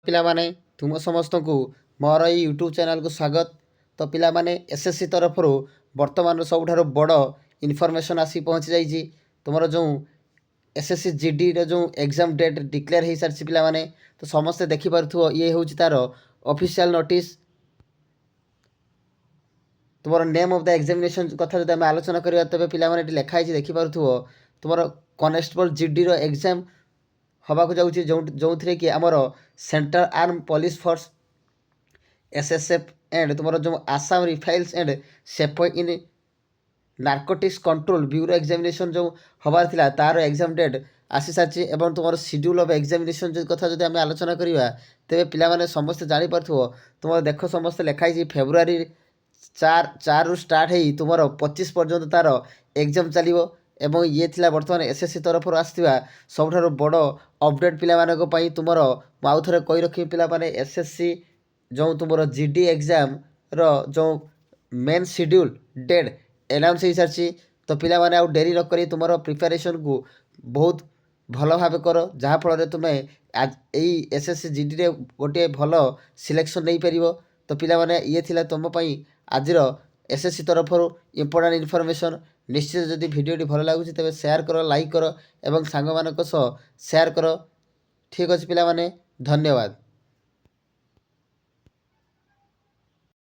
ପିଲାମାନେ ତୁମ ସମସ୍ତଙ୍କୁ ମୋର ଏଇ ୟୁଟ୍ୟୁବ୍ ଚ୍ୟାନେଲ୍କୁ ସ୍ୱାଗତ। ତ ପିଲାମାନେ ଏସ୍ଏସ୍ସି ତରଫରୁ ବର୍ତ୍ତମାନର ସବୁଠାରୁ ବଡ଼ ଇନଫର୍ମେସନ୍ ଆସି ପହଞ୍ଚି ଯାଇଛି। ତୁମର ଯେଉଁ ଏସ୍ଏସ୍ସି ଜିଡ଼ିର ଯେଉଁ ଏକ୍ଜାମ୍ ଡେଟ୍ ଡିକ୍ଲେୟାର ହୋଇସାରିଛି ପିଲାମାନେ। ତ ସମସ୍ତେ ଦେଖିପାରୁଥିବ ଇଏ ହେଉଛି ତା'ର ଅଫିସିଆଲ୍ ନୋଟିସ୍। ତୁମର ନେମ୍ ଅଫ୍ ଦ ଏକ୍ଜାମିନେସନ୍ କଥା ଯଦି ଆମେ ଆଲୋଚନା କରିବା ତେବେ ପିଲାମାନେ ଏଠି ଲେଖା ହେଇଛି ଦେଖିପାରୁଥିବ ତୁମର କନେଷ୍ଟବଲ୍ ଜିଡ଼ିର ଏକ୍ଜାମ୍ ହେବାକୁ ଯାଉଛି, ଯେଉଁଥିରେ କି ଆମର central arm police force SSF and ତୁମର ଯେଉଁ Assam rifles and safe in narcotics control bureau examination ଯେଉଁ ହେବାର ଥିଲା ତା'ର ଏକ୍ଜାମ୍ ଡେଟ୍ ଆସିସାରିଛି। ଏବଂ ତୁମର ସିଡ୍ୟୁଲ୍ ଅଫ୍ ଏକ୍ଜାମିନେସନ୍ କଥା ଯଦି ଆମେ ଆଲୋଚନା କରିବା ତେବେ ପିଲାମାନେ ସମସ୍ତେ ଜାଣିପାରୁଥିବ ତୁମର ଦେଖ ସମସ୍ତେ ଲେଖା ହେଇଛି ଫେବୃଆରୀ 4ରୁ ଷ୍ଟାର୍ଟ ହେଇ ତୁମର 25 ପର୍ଯ୍ୟନ୍ତ ତା'ର ଏକ୍ଜାମ୍ ଚାଲିବ। ଏବଂ ଇଏ ଥିଲା ବର୍ତ୍ତମାନ ଏସ୍ଏସ୍ସି ତରଫରୁ ଆସିଥିବା ସବୁଠାରୁ ବଡ଼ ଅପଡ଼େଟ୍ ପିଲାମାନଙ୍କ ପାଇଁ। ତୁମର ମୁଁ ଆଉ ଥରେ କହି ରଖିବି ପିଲାମାନେ, ଏସ୍ଏସ୍ସି ଯେଉଁ ତୁମର ଜିଡ଼ି ଏକ୍ଜାମ୍ର ଯେଉଁ ମେନ୍ ସିଡ୍ୟୁଲ୍ ଡେଟ୍ ଆନାଉନ୍ସ ହୋଇସାରିଛି। ତ ପିଲାମାନେ ଆଉ ଡେରି ନକରି ତୁମର ପ୍ରିପାରେସନ୍କୁ ବହୁତ ଭଲ ଭାବେ କର, ଯାହାଫଳରେ ତୁମେ ଏଇ ଏସ୍ଏସ୍ସି ଜିଡ଼ିରେ ଗୋଟିଏ ଭଲ ସିଲେକ୍ସନ୍ ନେଇପାରିବ। ତ ପିଲାମାନେ ଇଏ ଥିଲା ତୁମ ପାଇଁ ଆଜିର ଏସ୍ଏସ୍ସି ତରଫରୁ ଇମ୍ପୋର୍ଟାଣ୍ଟ ଇନଫର୍ମେସନ୍। ନିଶ୍ଚିତ ଯଦି ଭିଡ଼ିଓଟି ଭଲ ଲାଗୁଛି ତେବେ ସେୟାର କର, ଲାଇକ୍ କର ଏବଂ ସାଙ୍ଗମାନଙ୍କ ସହ ସେୟାର କର। ଠିକ୍ ଅଛି ପିଲାମାନେ, ଧନ୍ୟବାଦ।